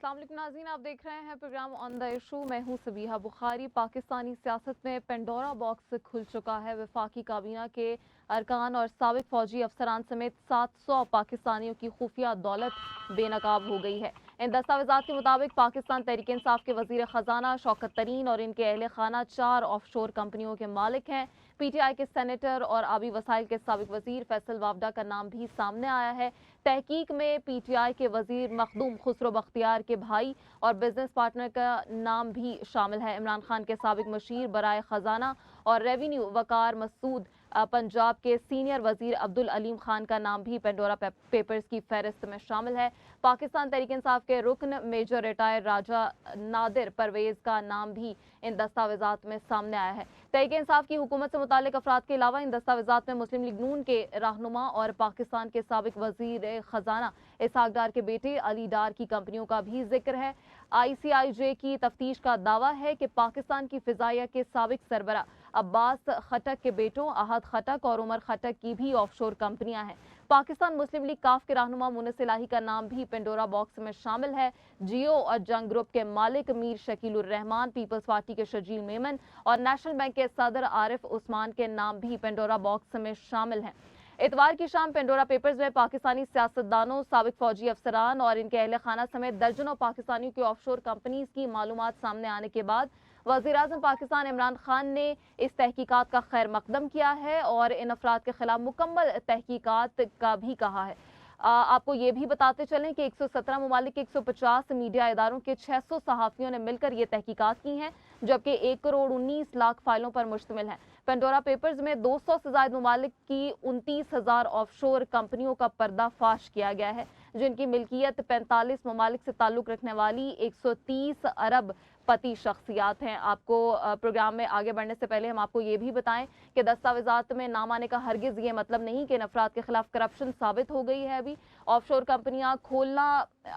अस्सलाम वालेकुम नाज़रीन, आप देख रहे हैं प्रोग्राम ऑन द इशू। मैं हूं सबीहा बुखारी। पाकिस्तानी सियासत में पेंडोरा बॉक्स खुल चुका है। वफाकी काबीना के अरकान और साबिक फौजी अफसरान समेत 700 पाकिस्तानियों की खुफिया दौलत बेनकाब हो गई है। इन दस्तावेजात के मुताबिक पाकिस्तान तहरीक इंसाफ के वजीर खजाना शौकत तरीन और इनके अहल खाना 4 ऑफशोर कंपनियों के मालिक हैं। PTI के सेनेटर और आबी वसाइल के साबिक वजीर फैसल वावडा का नाम भी सामने आया है। तहकीक में PTI के वजीर मखदूम खुसरो बख्तियार के भाई और बिजनेस पार्टनर का नाम भी शामिल है। इमरान खान के साबिक मशीर बराए खजाना और रेवेन्यू वकार मसूद पंजाब के सीनियर वजीर अब्दुल अलीम खान का नाम भी पेंडोरा पेपर्स की फहरिस्त में शामिल है। पाकिस्तान तहरीक इंसाफ के रुकन मेजर रिटायर राजा नादिर परवेज का नाम भी इन दस्तावेजात में सामने आया है। तहरीक इंसाफ की हुकूमत से मुतालिक अफराद के अलावा इन दस्तावेजात में मुस्लिम लीग नून के रहनुमा और पाकिस्तान के साबिक वजीर खजाना इसहाक डार के बेटे अली डार की कंपनियों का भी जिक्र है। ICIJ की तफ्तीश का दावा है कि पाकिस्तान की फिजाइया के साबिक सरबरा अब्बास खटक के बेटों अहद खटक और उमर खटक की भी ऑफशोर कंपनियां हैं। पाकिस्तान मुस्लिम लीग काफ के रहनुमा मुनिस इलाही का नाम भी पेंडोरा बॉक्स में शामिल है। जियो और जंग ग्रुप के मालिक मीर शकीलुर रहमान, पीपल्स पार्टी के शजील मेमन और नेशनल बैंक के सदर आरिफ उस्मान के नाम भी पेंडोरा बॉक्स में शामिल हैं। इतवार की शाम पेंडोरा पेपर्स में पाकिस्तानी सियासतदानों, साबिक फौजी अफसरान और इनके अहल खाना समेत दर्जनों पाकिस्तानियों की ऑफशोर कंपनीज की मालूमात सामने आने के बाद वज़ीर-ए-आज़म पाकिस्तान इमरान खान ने इस तहकीकात का खैर मकदम किया है और इन अफराद के खिलाफ मुकम्मल तहकीकात का भी कहा है। आपको ये भी बताते चलें कि 117 ममालिक के 150 मीडिया इदारों के 600 सहाफ़ियों ने मिलकर ये तहकीकात की हैं, जबकि 1 करोड़ 19 लाख फाइलों पर मुश्तमिल है। पेंडोरा पेपर्स में 200 से ज़ायद ममालिक की 29,000 ऑफशोर कंपनियों का पर्दाफाश किया गया है, जिनकी मिल्कियत 45 ममालिक से ताल्लुक़ रखने वाली 130 अरब पति शख्सियात हैं। आपको प्रोग्राम में आगे बढ़ने से पहले हम आपको ये भी बताएं कि दस्तावेजात में नाम आने का हरगिज़ ये मतलब नहीं कि इन अफराद के खिलाफ करप्शन साबित हो गई है। अभी ऑफशोर कंपनियां खोलना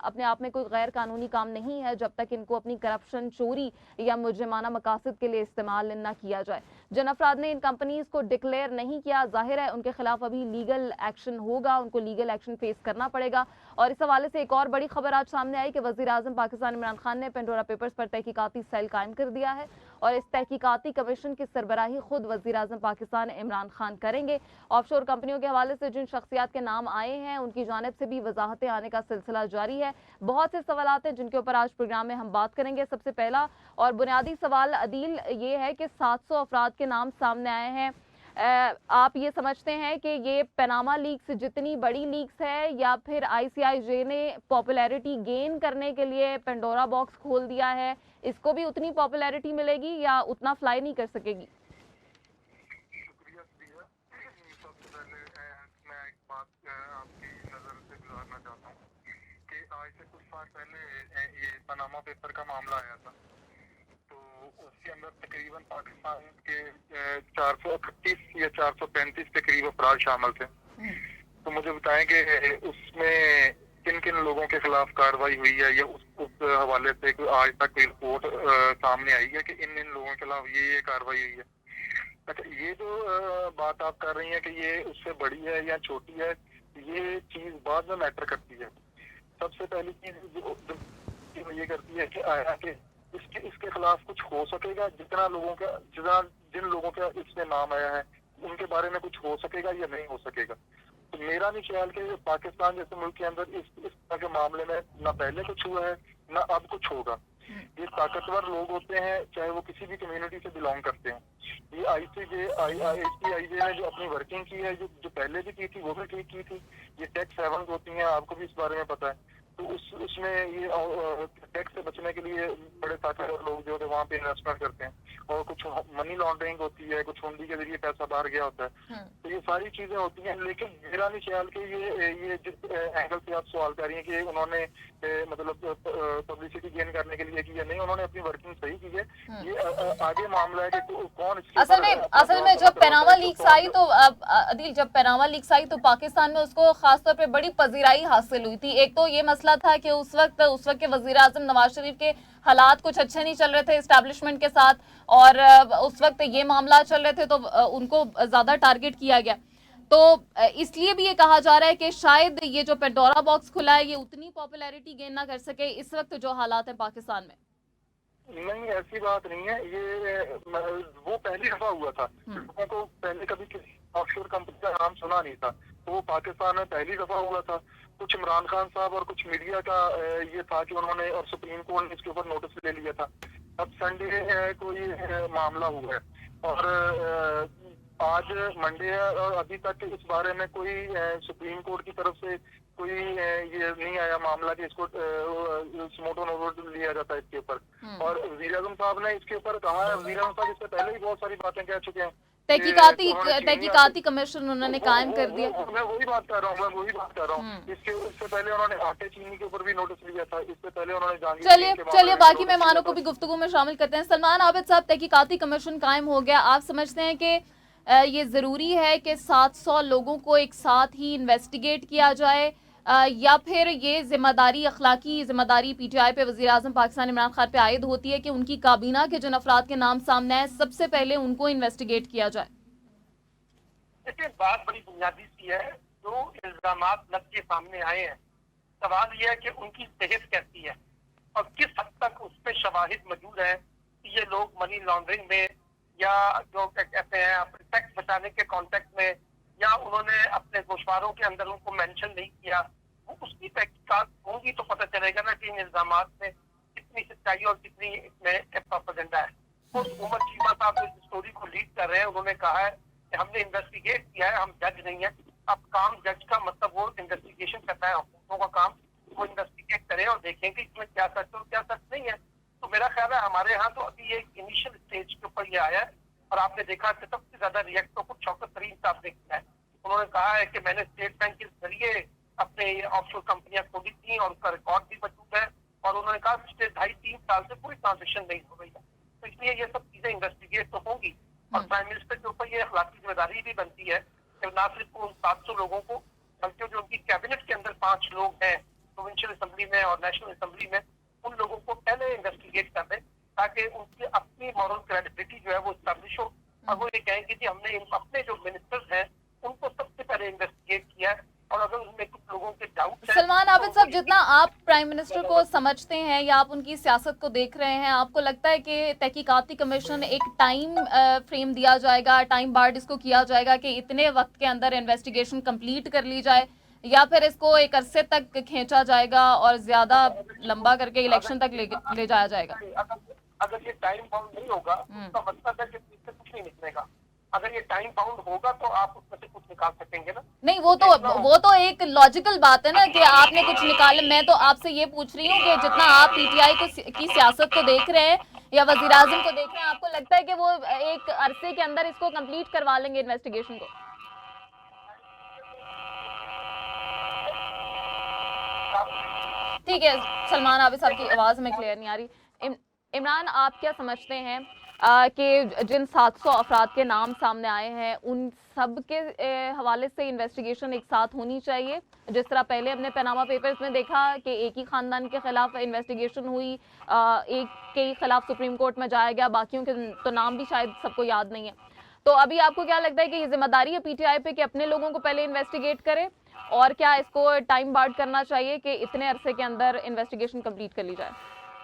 अपने आप में कोई गैर कानूनी काम नहीं है, जब तक इनको अपनी करप्शन, चोरी या मुजरिमाना मकासद के लिए इस्तेमाल न किया जाए। जिन अफराद ने इन कंपनीज को डिक्लेयर नहीं किया, जाहिर है उनके खिलाफ अभी लीगल एक्शन होगा, उनको लीगल एक्शन फेस करना पड़ेगा। और इस हवाले से एक और बड़ी खबर आज सामने आई कि वज़ीर-ए-आज़म पाकिस्तान इमरान खान ने पेंडोरा पेपर्स पर तहकीकाती सेल कायम कर दिया है और इस तहकीकाती कमीशन की सरबराही खुद वज़ीर-ए-आज़म पाकिस्तान इमरान खान करेंगे। ऑफशोर कंपनियों के हवाले से जिन शख्सियात के नाम आए हैं, उनकी जानिब से भी वजाहतें आने का सिलसिला जारी है। बहुत से सवालात हैं जिनके ऊपर आज प्रोग्राम में हम बात करेंगे। सबसे पहला और बुनियादी सवाल अदील ये है कि 700 अफराद के नाम सामने आए हैं। आप ये समझते हैं कि ये पनामा लीक्स जितनी बड़ी लीक्स है या फिर ICIJ ने पॉपुलैरिटी गेन करने के लिए पेंडोरा बॉक्स खोल दिया है, इसको भी उतनी पॉपुलैरिटी मिलेगी या उतना फ्लाई नहीं कर सकेगी? शुक्रिया सुबीहा। सबसे पहले मैं एक बात आपकी नज़र से गुजारना चाहता हूँ कि आज से कुछ साल पहले ये पनामा पेपर का मामला आया था, तो उसके अंदर तकरीबन पाकिस्तान के 438 या 435 के करीब अफराद शामिल थे। तो मुझे बताएं कि उसमें किन किन लोगों के खिलाफ कार्रवाई हुई है या उस हवाले से आज तक कोई रिपोर्ट सामने आई है कि इन इन लोगों के खिलाफ ये कार्रवाई हुई है। अच्छा, ये जो बात आप कर रही हैं कि ये उससे बड़ी है या छोटी है, ये चीज बाद में मैटर करती है। सबसे पहली चीज जो ये करती है कि आया कि इसके खिलाफ कुछ हो सकेगा, जिन लोगों का इसमें नाम आया है उनके बारे में कुछ हो सकेगा या नहीं हो सकेगा। तो मेरा नहीं ख्याल कि पाकिस्तान जैसे मुल्क के अंदर इस तरह के मामले में ना पहले कुछ हुआ है ना अब कुछ होगा। ये ताकतवर लोग होते हैं, चाहे वो किसी भी कम्युनिटी से बिलोंग करते हैं। ये ICIJ ने जो अपनी वर्किंग की है, जो पहले भी की थी वो भी ठीक की थी। ये टैक्स हेवन्स होती हैं, आपको भी इस बारे में पता है। तो उसमें ये टैक्स से बचने के लिए बड़े ताकतवर लोग जो है वहाँ पे इन्वेस्टमेंट करते हैं, और कुछ मनी लॉन्ड्रिंग होती है, कुछ हुंडी के जरिए पैसा बाहर गया होता है। तो ये सारी चीजें होती हैं, लेकिन मेरा नहीं ख्याल कि ये जिस एंगल से आप सवाल कर रही हैं कि उन्होंने मतलब पब्लिसिटी गेन करने के लिए की है, नहीं, उन्होंने अपनी वर्किंग सही की है। ये आगे मामला है कि कौन असल में जब पनामा लीक्स आई तो अदील, जब पनामा लीक्स आई तो पाकिस्तान में उसको खासतौर पे बड़ी पजीराई हासिल हुई थी। एक तो ये मसला था कि उस वक्त के वज़ीर-ए-आज़म नवाज शरीफ के हालात कुछ अच्छे नहीं चल रहे थे एस्टैब्लिशमेंट के साथ, और उस वक्त ये मामला चल रहे थे तो उनको ज्यादा टारगेट किया गया। तो इसलिए भी ये कहा जा रहा है कि शायद ये जो पेंडोरा बॉक्स खुला है ये उतनी पॉपुलैरिटी गेन ना कर सके इस वक्त जो हालात है पाकिस्तान में। नहीं, ऐसी बात नहीं है। ये वो पहली दफा हुआ था। लोगों को पहले कभी किसी ऑफशोर कंपनी का नाम सुना नहीं था, तो वो पाकिस्तान में पहली दफा हुआ था। कुछ इमरान खान साहब और कुछ मीडिया का ये था कि उन्होंने, और सुप्रीम कोर्ट ने इसके ऊपर नोटिस ले लिया था। अब संडे को ये मामला हुआ है और आज मंडे है और अभी तक इस बारे में कोई सुप्रीम कोर्ट की तरफ से कोई ये नहीं आया मामला कि इसको सुमोटो नोट लिया जाता है इसके ऊपर। और वज़ीर आज़म साहब ने इसके ऊपर कहा है, वज़ीर आज़म साहब इससे पहले भी बहुत सारी बातें कह चुके हैं। तहकीकाती कमीशन उन्होंने कायम कर दिया। मैं वही बात कर रहा हूँ। इससे पहले उन्होंने आटे चीनी के ऊपर भी नोटिस लिया था। इससे पहले उन्होंने चलिए बाकी मेहमानों को भी गुफ्तगू में शामिल करते हैं। सलमान आबिद साहब, तहकीकाती कमीशन कायम हो गया, आप समझते हैं कि ये ज़रूरी है कि 700 लोगों को एक साथ ही इन्वेस्टिगेट किया जाए, या फिर ये जिम्मेदारी, अखलाकी जिम्मेदारी पीटीआई पे, वज़ीर आज़म पाकिस्तान इमरान खान पे आयद होती है कि उनकी काबीना के जिन अफराद के नाम सामने आए सबसे पहले उनको इन्वेस्टिगेट किया जाए? देखिए, बात बड़ी बुनियादी सी है। जो इल्जामात लग के सामने आए हैं, सवाल यह है कि उनकी सेहत कैसी है और किस हद तक उस पर शवाहिद मौजूद है कि ये लोग मनी लॉन्ड्रिंग में या जो कहते हैं अपने टैक्स बचाने के कॉन्टेक्ट में, या उन्होंने अपने गोशवारों के अंदर उनको मेंशन नहीं किया, वो उसकी तहकीकात होंगी तो पता चलेगा ना कि इन इल्जामात में कितनी सच्चाई और कितनी इसमें प्रोपेगेंडा है। उस उमर चीमा साहब जो इस स्टोरी को लीड कर रहे हैं, उन्होंने कहा है कि हमने इन्वेस्टिगेट किया है, हम जज नहीं है। अब काम जज का मतलब वो इन्वेस्टिगेशन करता है, हुकूमतों का काम वो इन्वेस्टिगेट करें और देखें कि इसमें क्या सच और क्या सच नहीं है। तो मेरा ख्याल है हमारे यहाँ तो अभी एक इनिशियल स्टेज के ऊपर ये आया है और आपने देखा कि सबसे ज्यादा रिएक्ट तो कुछ शौकत तरीन साहब ने किया है। उन्होंने कहा है कि मैंने स्टेट बैंक के जरिए अपने ऑफशोर कंपनियां खोली थी और उसका रिकॉर्ड भी मौजूद है, और उन्होंने कहा पिछले 2.5-3 साल से कोई ट्रांजेक्शन नहीं हो रही है। तो इसलिए ये सब चीजें इन्वेस्टिगेट तो होंगी और प्राइम मिनिस्टर के ऊपर ये अखलाकी जिम्मेदारी भी बनती है कि ना सिर्फ उन 700 लोगों को, बल्कि जो उनकी कैबिनेट के अंदर 5 लोग हैं प्रोविंशियल असेंबली में और नेशनल असेंबली में, उन लोगों को पहले इन्वेस्टिगेट कर दें ताकि उनकी अपनी मॉरल क्रेडिबिलिटी जो है वो स्टैब्लिश हो और वो ये कहेंगे कि हमने अपने जो मिनिस्टर्स हैं उनको सबसे पहले इन्वेस्टिगेट किया है। और अगर उनमें कुछ लोगों के डाउट, सलमान आबिद साहब, जितना आप प्राइम मिनिस्टर को समझते हैं या आप उनकी सियासत को देख रहे हैं, आपको लगता है कि तहकीकाती कमीशन एक टाइम फ्रेम दिया जाएगा, टाइम बार्ड इसको किया जाएगा कि इतने वक्त के अंदर इन्वेस्टिगेशन कंप्लीट कर ली जाए, या फिर इसको एक अरसे तक खींचा जाएगा और ज्यादा लंबा करके इलेक्शन तक ले जाया जाएगा? अगर ये टाइम बाउंड नहीं होगा तो मतलब है कि इससे कुछ नहीं निकलेगा। अगर ये टाइम बाउंड होगा तो आप उसमें से कुछ निकाल सकेंगे ना। नहीं, वो तो एक लॉजिकल बात है ना कि आपने कुछ निकाले। मैं तो आपसे ये पूछ रही हूँ कि जितना आप पीटीआई की सियासत को देख रहे हैं या वजीर आजम को देख रहे हैं, आपको लगता है कि वो एक अरसे के अंदर इसको कंप्लीट करवा लेंगे इन्वेस्टिगेशन को? ठीक है, सलमान आबिद साहब की आवाज में क्लियर नहीं आ रही। इमरान, आप क्या समझते हैं कि जिन 700 अफराद के नाम सामने आए हैं उन सब के हवाले से इन्वेस्टिगेशन एक साथ होनी चाहिए, जिस तरह पहले हमने पनामा पेपर्स में देखा कि एक ही खानदान के खिलाफ इन्वेस्टिगेशन हुई, एक के खिलाफ सुप्रीम कोर्ट में जाया गया, बाकियों के तो नाम भी शायद सबको याद नहीं है। तो अभी आपको क्या लगता है कि ये जिम्मेदारी है पीटीआई पे कि अपने लोगों को पहले इन्वेस्टिगेट करे, और क्या इसको टाइम बार्ड करना चाहिए कि इतने अरसे के अंदर इन्वेस्टिगेशन कंप्लीट कर ली जाए?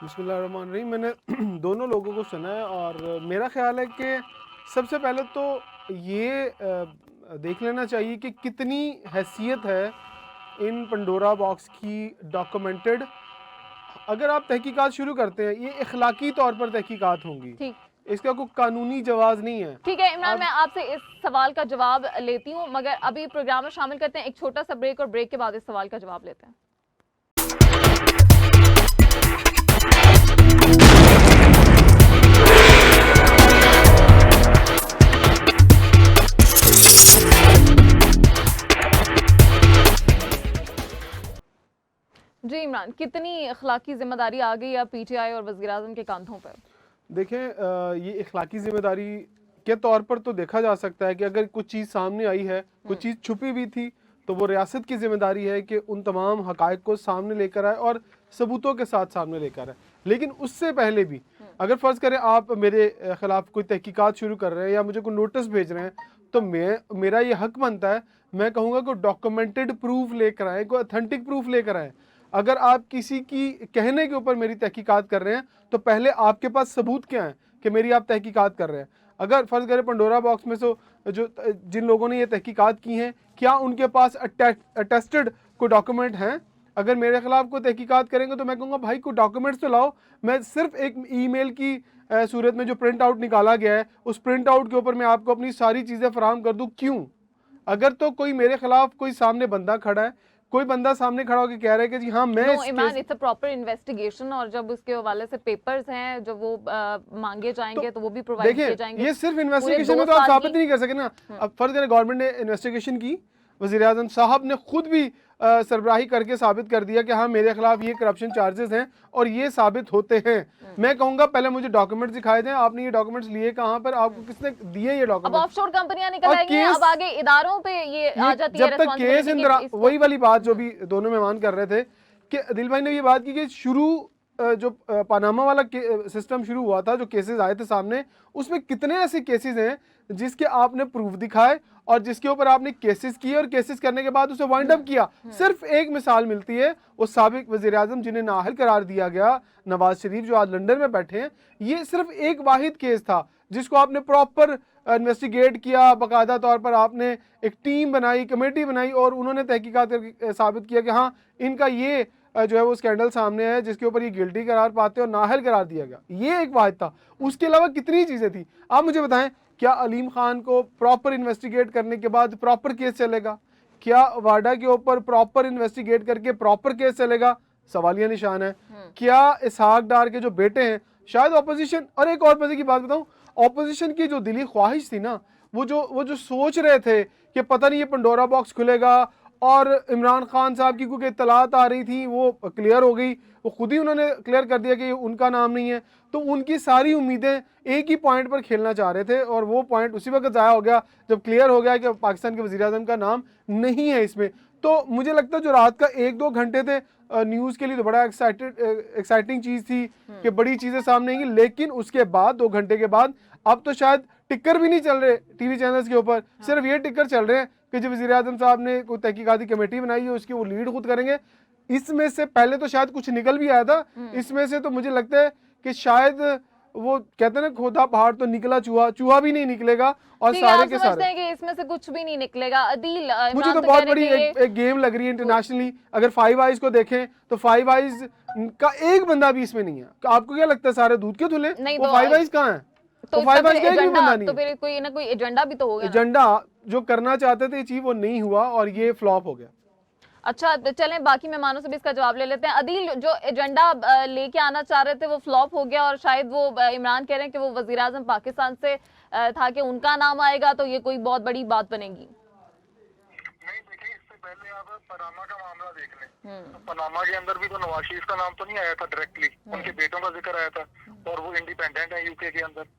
बिस्मिल्लाहिर्रहमानिर्रहीम। मैंने दोनों लोगों को सुना है और मेरा ख्याल है कि सबसे पहले तो ये देख लेना चाहिए कि कितनी हैसियत है इन पंडोरा बॉक्स की डॉक्यूमेंटेड। अगर आप तहकीकात शुरू करते हैं, ये इखलाकी तौर पर तहकीकात होंगी, ठीक, इसका कोई कानूनी जवाब नहीं है। ठीक है इमरान, मैं आपसे इस सवाल का जवाब लेती हूँ, मगर अभी प्रोग्राम में शामिल करते हैं एक छोटा सा ब्रेक, और ब्रेक के बाद इस सवाल का जवाब लेते हैं। जी इमरान, कितनी अखलाकी जिम्मेदारी आ गई है पीटीआई और वज़ीर आज़म के कांधों पर? देखें, ये इखलाकी जिम्मेदारी के तौर पर तो देखा जा सकता है कि अगर कुछ चीज़ सामने आई है, कुछ चीज़ छुपी हुई थी, तो वो रियासत की जिम्मेदारी है कि उन तमाम हक़ाइक़ को सामने लेकर आए और सबूतों के साथ सामने लेकर आए। लेकिन उससे पहले भी अगर फ़र्ज़ करें आप मेरे ख़िलाफ़ कोई तहकीकात शुरू कर रहे हैं या मुझे कोई नोटिस भेज रहे हैं, तो मेरा ये हक बनता है, मैं कहूँगा कोई डॉक्यूमेंटेड प्रूफ लेकर आएँ, कोई ऑथेंटिक प्रूफ लेकर आएँ। अगर आप किसी की कहने के ऊपर मेरी तहकीकात कर रहे हैं, तो पहले आपके पास सबूत क्या है कि मेरी आप तहकीकात कर रहे हैं। अगर फ़र्ज़ करें पंडोरा बॉक्स में से जो जिन लोगों ने ये तहकीकात की हैं, क्या उनके पास अटेस्टेड कोई डॉक्यूमेंट हैं? अगर मेरे ख़िलाफ़ कोई तहकीकात करेंगे तो मैं कहूँगा भाई कोई डॉक्यूमेंट्स तो लाओ। मैं सिर्फ एक ईमेल की सूरत में जो प्रिंट आउट निकाला गया है, उस प्रिंट आउट के ऊपर मैं आपको अपनी सारी चीज़ें फराहम कर दूँ, क्यों? अगर तो कोई मेरे ख़िलाफ़ कोई सामने बंदा खड़ा है, कोई बंदा सामने खड़ा होकर कह रहा है कि जी हाँ मैं no Imran, it's a proper investigation, और जब उसके हवाले से पेपर्स हैं जो वो मांगे जाएंगे तो वो भी प्रोवाइड किए जाएंगे। देखिए, ये सिर्फ इन्वेस्टिगेशन में तो आप साबित नहीं कर सके ना। अब फर्ज करें गवर्नमेंट ने इन्वेस्टिगेशन की, वज़ीर आज़म साहब ने खुद भी सरबराही करके साबित कर दिया कि हाँ मेरे खिलाफ ये करप्शन चार्जेस हैं और ये साबित होते हैं। मैं कहूँगा पहले मुझे डॉक्यूमेंट्स दिखाए दें। आपने ये डॉक्यूमेंट्स लिए कहाँ पर, आपको किसने दिए ये अब डॉक्यूमेंट? ऑफशोर कंपनियां निकल आएंगी, अब आगे इदारों पे ये आ जाती है जब तक केस इंदिरा, वही वाली बात जो भी दोनों मेहमान कर रहे थे कि दिल भाई ने ये बात की कि शुरू जो पनामा वाला सिस्टम शुरू हुआ था, जो केसेस आए थे सामने, उसमें कितने ऐसे केसेस हैं जिसके आपने प्रूफ दिखाए और जिसके ऊपर आपने केसेस किए और केसेस करने के बाद उसे वाइंड अप किया। सिर्फ एक मिसाल मिलती है, वो साबिक वज़ीर आज़म जिन्हें नाअहल करार दिया गया, नवाज शरीफ जो आज लंदन में बैठे हैं, ये सिर्फ एक वाहिद केस था जिसको आपने प्रॉपर इन्वेस्टिगेट किया, बाकायदा तौर पर आपने एक टीम बनाई, कमेटी बनाई और उन्होंने तहकीकात करके साबित किया कि हाँ इनका ये जो है वो स्कैंडल सामने है जिसके ऊपर ये गिल्टी करार पाते और नाअहल करार दिया गया। ये एक वाहिद था, उसके अलावा कितनी चीज़ें थी। आप मुझे बताएं, क्या अलीम खान को प्रॉपर इन्वेस्टिगेट करने के बाद प्रॉपर केस चलेगा? क्या वाडा के ऊपर प्रॉपर इन्वेस्टिगेट करके प्रॉपर केस चलेगा? सवालिया निशान है। क्या इसहाक डार के जो बेटे हैं, शायद ऑपोजिशन, और एक और मजे की बात बताऊं, ऑपोजिशन की जो दिली ख्वाहिश थी ना, वो जो सोच रहे थे कि पता नहीं ये पंडोरा बॉक्स खुलेगा, और इमरान खान साहब की क्योंकि इत्तलात आ रही थी वो क्लियर हो गई, वो खुद ही उन्होंने क्लियर कर दिया कि ये उनका नाम नहीं है, तो उनकी सारी उम्मीदें एक ही पॉइंट पर खेलना चाह रहे थे और वो पॉइंट उसी वक्त ज़ाया हो गया जब क्लियर हो गया कि पाकिस्तान के वज़ीर आज़म का नाम नहीं है इसमें। तो मुझे लगता है जो रात का 1-2 घंटे थे न्यूज़ के लिए तो बड़ा एक्साइटिंग चीज़ थी कि बड़ी चीज़ें सामने आएंगी, लेकिन उसके बाद 2 घंटे के बाद अब तो शायद टिक्कर भी नहीं चल रहे टीवी चैनल्स के ऊपर, सिर्फ ये टिक्कर चल रहे हैं कि जो वज़ीर आज़म साहब ने कोई तहकीकाती कमेटी बनाई है उसकी वो लीड खुद करेंगे। इसमें से पहले तो शायद कुछ निकल भी आया था, इसमें से तो मुझे लगता है कि शायद वो कहते हैं ना खोदा पहाड़ तो निकला चूहा, चूहा भी नहीं निकलेगा और सारे के सारे हैं कि इसमें से कुछ भी नहीं निकलेगा। अदील, मुझे तो बहुत बड़ी एक गेम लग रही है इंटरनेशनली। अगर फाइव आइज को देखें तो फाइव आइज का एक बंदा भी इसमें नहीं है। आपको क्या लगता है सारे दूध के धुले? वो फाइव आइज कहाँ है? तो फाइव आइज का एक भी बंदा नहीं। तो फिर कोई ना कोई एजेंडा भी तो होगा। एजेंडा जो करना चाहते थे अचीव वो नहीं हुआ और ये फ्लॉप हो गया। अच्छा, चलें बाकी मेहमानों से भी इसका जवाब ले लेते हैं। अदील, जो एजेंडा लेके आना चाह रहे थे वो फ्लॉप हो गया और शायद वो इमरान कह रहे हैं कि वो वजीर आज़म पाकिस्तान से था कि उनका नाम आएगा तो ये कोई बहुत बड़ी बात बनेगी। नहीं, देखिए इससे पहले आप पनामा का मामला देख लें, तो पनामा के अंदर भी तो नवाज शरीफ का नाम तो नहीं आया था डायरेक्टली, उनके बेटों का जिक्र आया था और वो इंडिपेंडेंट है यूके के अंदर।